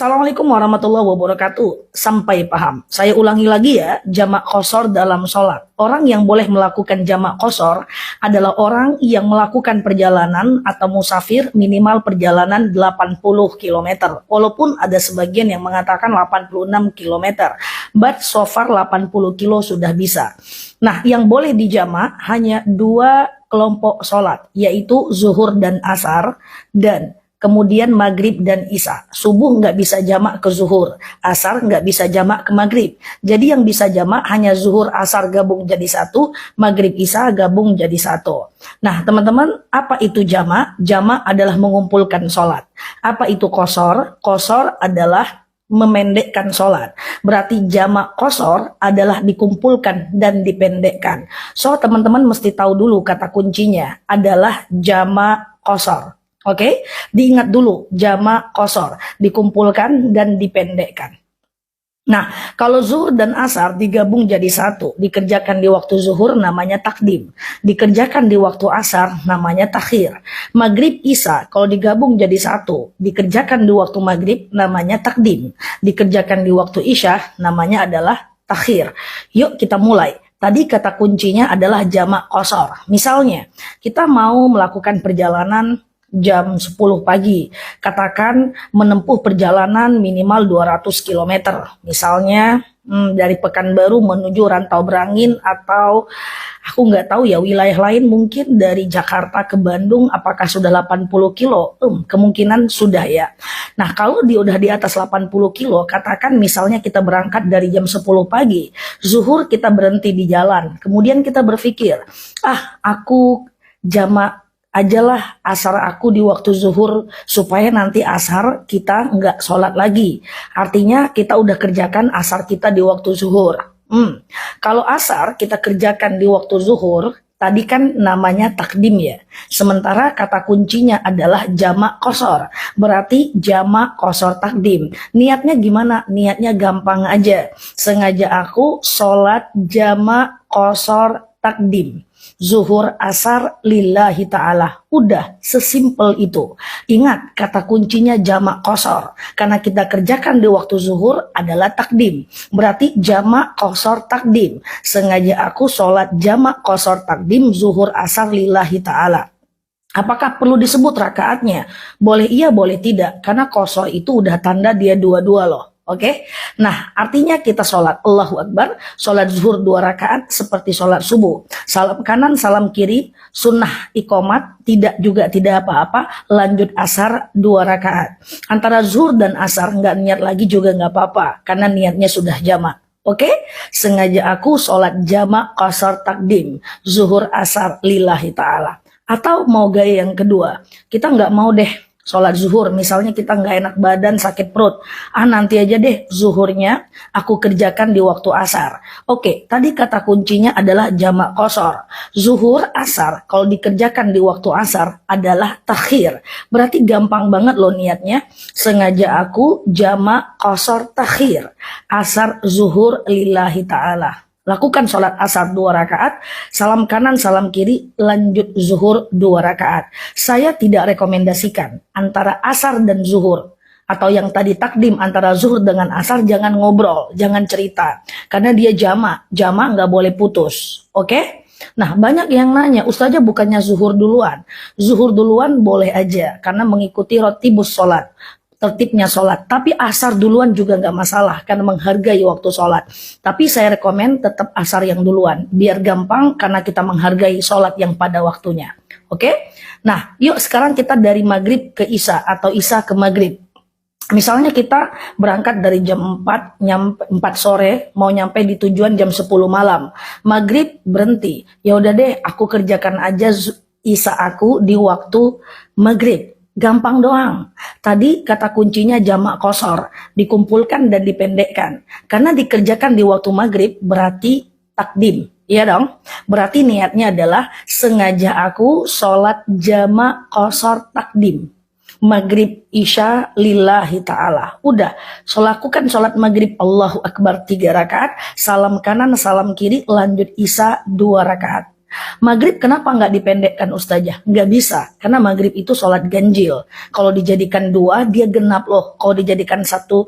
Assalamualaikum warahmatullahi wabarakatuh. Sampai paham. Saya ulangi lagi ya, jamak qashar dalam sholat. Orang yang boleh melakukan jamak qashar adalah orang yang melakukan perjalanan atau musafir minimal perjalanan 80 km. Walaupun ada sebagian yang mengatakan 86 km. But so far 80 kilo sudah bisa. Nah, yang boleh dijamak hanya dua kelompok sholat, yaitu zuhur dan asar, dan kemudian maghrib dan isya. Subuh nggak bisa jamak ke zuhur, asar nggak bisa jamak ke maghrib. Jadi yang bisa jamak hanya zuhur asar gabung jadi satu, maghrib isya gabung jadi satu. Nah teman-teman, apa itu jamak? Jamak adalah mengumpulkan sholat. Apa itu qashar? Qashar adalah memendekkan sholat. Berarti jamak qashar adalah dikumpulkan dan dipendekkan. So teman-teman mesti tahu dulu kata kuncinya adalah jamak qashar. Oke, diingat dulu jamak qashar, dikumpulkan dan dipendekkan. Nah, kalau zuhur dan asar digabung jadi satu, dikerjakan di waktu zuhur namanya takdim, dikerjakan di waktu asar namanya takhir. Maghrib isya kalau digabung jadi satu, dikerjakan di waktu maghrib namanya takdim, dikerjakan di waktu isya namanya adalah takhir. Yuk kita mulai. Tadi kata kuncinya adalah jamak qashar. Misalnya, kita mau melakukan perjalanan jam 10 pagi, katakan menempuh perjalanan minimal 200 km, misalnya dari Pekanbaru menuju Rantau Berangin, atau aku nggak tahu ya wilayah lain, mungkin dari Jakarta ke Bandung, apakah sudah 80 kilo? Kemungkinan sudah ya. Nah kalau udah di atas 80 kilo, katakan misalnya kita berangkat dari jam 10 pagi, zuhur kita berhenti di jalan, kemudian kita berpikir, aku jamak ajalah asar aku di waktu zuhur supaya nanti asar kita nggak sholat lagi. Artinya kita udah kerjakan asar kita di waktu zuhur. Kalau asar kita kerjakan di waktu zuhur, tadi kan namanya takdim ya. Sementara kata kuncinya adalah jamak qashar. Berarti jamak qashar takdim. Niatnya gimana? Niatnya gampang aja. Sengaja aku sholat jamak qashar takdim. Zuhur asar lillahi ta'ala. Udah sesimpel itu. Ingat kata kuncinya jamak qashar. Karena kita kerjakan di waktu zuhur adalah takdim. Berarti jamak qashar takdim. Sengaja aku sholat jamak qashar takdim zuhur asar lillahi ta'ala. Apakah perlu disebut rakaatnya? Boleh iya, boleh tidak. Karena qashar itu udah tanda dia dua-dua loh. Oke, Nah artinya kita sholat Allahu Akbar, sholat zuhur 2 rakaat seperti sholat subuh. Salam kanan, salam kiri, sunnah iqomat, tidak apa-apa, lanjut asar 2 rakaat. Antara zuhur dan asar nggak niat lagi juga nggak apa-apa, karena niatnya sudah jamak. Oke, Sengaja aku sholat jamak qashar takdim, zuhur asar lillahi ta'ala. Atau mau gaya yang kedua, kita nggak mau deh sholat zuhur, misalnya kita nggak enak badan, sakit perut. Nanti aja deh zuhurnya aku kerjakan di waktu asar. Oke, tadi kata kuncinya adalah jamak qashar. Zuhur asar kalau dikerjakan di waktu asar adalah takhir. Berarti gampang banget loh niatnya. Sengaja aku jamak qashar takhir. Asar zuhur lillahi ta'ala. Lakukan sholat asar 2 rakaat, salam kanan, salam kiri, lanjut zuhur 2 rakaat. Saya tidak rekomendasikan antara asar dan zuhur. Atau yang tadi takdim antara zuhur dengan asar, jangan ngobrol, jangan cerita. Karena dia jamak nggak boleh putus. Oke? Nah banyak yang nanya, Ustazah bukannya zuhur duluan? Zuhur duluan boleh aja, karena mengikuti rotibus sholat. Tertibnya sholat, tapi asar duluan juga nggak masalah karena menghargai waktu sholat. Tapi saya rekomen tetap asar yang duluan, biar gampang karena kita menghargai sholat yang pada waktunya. Oke? Nah, yuk sekarang kita dari maghrib ke isya atau isya ke maghrib. Misalnya kita berangkat dari jam 4, 4 sore, mau nyampe di tujuan jam 10 malam. Maghrib berhenti, ya udah deh aku kerjakan aja isya aku di waktu maghrib. Gampang doang. Tadi kata kuncinya jamak qashar, dikumpulkan dan dipendekkan. Karena dikerjakan di waktu maghrib berarti takdim. Iya dong? Berarti niatnya adalah sengaja aku sholat jamak qashar takdim. Maghrib isya lillahi ta'ala. Udah, lakukan sholat maghrib Allahu Akbar 3 rakaat, salam kanan, salam kiri, lanjut isya 2 rakaat. Maghrib kenapa nggak dipendekkan Ustazah? Nggak bisa, karena maghrib itu sholat ganjil. Kalau dijadikan 2, dia genap loh. Kalau dijadikan 1,5,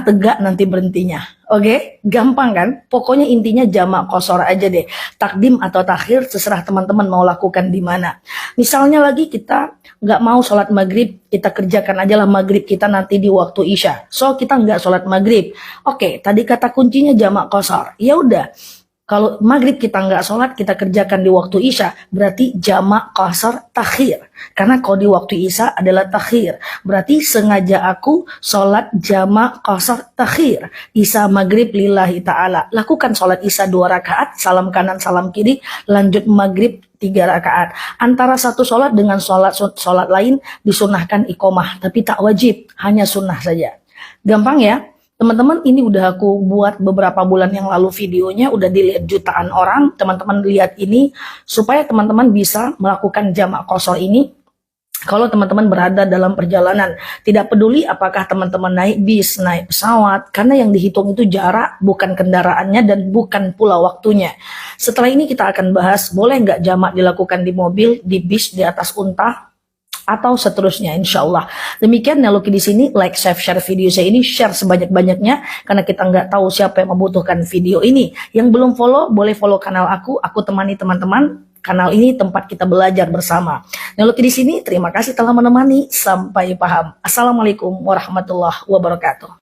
tegak nanti berhentinya. Oke, gampang kan? Pokoknya intinya jamak qashar aja deh. Takdim atau takhir terserah teman-teman mau lakukan di mana. Misalnya lagi kita nggak mau sholat maghrib, kita kerjakan aja lah maghrib kita nanti di waktu isya. So kita nggak sholat maghrib. Oke, tadi kata kuncinya jamak qashar. Ya udah. Kalau maghrib kita nggak sholat, kita kerjakan di waktu isya, berarti jamak qashar takhir. Karena kalau di waktu isya adalah takhir. Berarti sengaja aku sholat jamak qashar takhir. Isya maghrib lillahi ta'ala. Lakukan sholat isya 2 rakaat, salam kanan, salam kiri, lanjut maghrib 3 rakaat. Antara satu sholat dengan sholat lain disunahkan iqomah, tapi tak wajib, hanya sunnah saja. Gampang ya? Teman-teman, ini udah aku buat beberapa bulan yang lalu videonya, udah dilihat jutaan orang. Teman-teman lihat ini supaya teman-teman bisa melakukan jamak qashar ini kalau teman-teman berada dalam perjalanan. Tidak peduli apakah teman-teman naik bis, naik pesawat, karena yang dihitung itu jarak, bukan kendaraannya dan bukan pula waktunya. Setelah ini kita akan bahas boleh nggak jamak dilakukan di mobil, di bis, di atas unta, atau seterusnya, insya Allah. Demikian Neloki di sini, like, share video saya ini, share sebanyak-banyaknya, karena kita nggak tahu siapa yang membutuhkan video ini. Yang belum follow, boleh follow kanal aku temani teman-teman. Kanal ini tempat kita belajar bersama. Neloki di sini, terima kasih telah menemani, sampai paham. Assalamualaikum warahmatullahi wabarakatuh.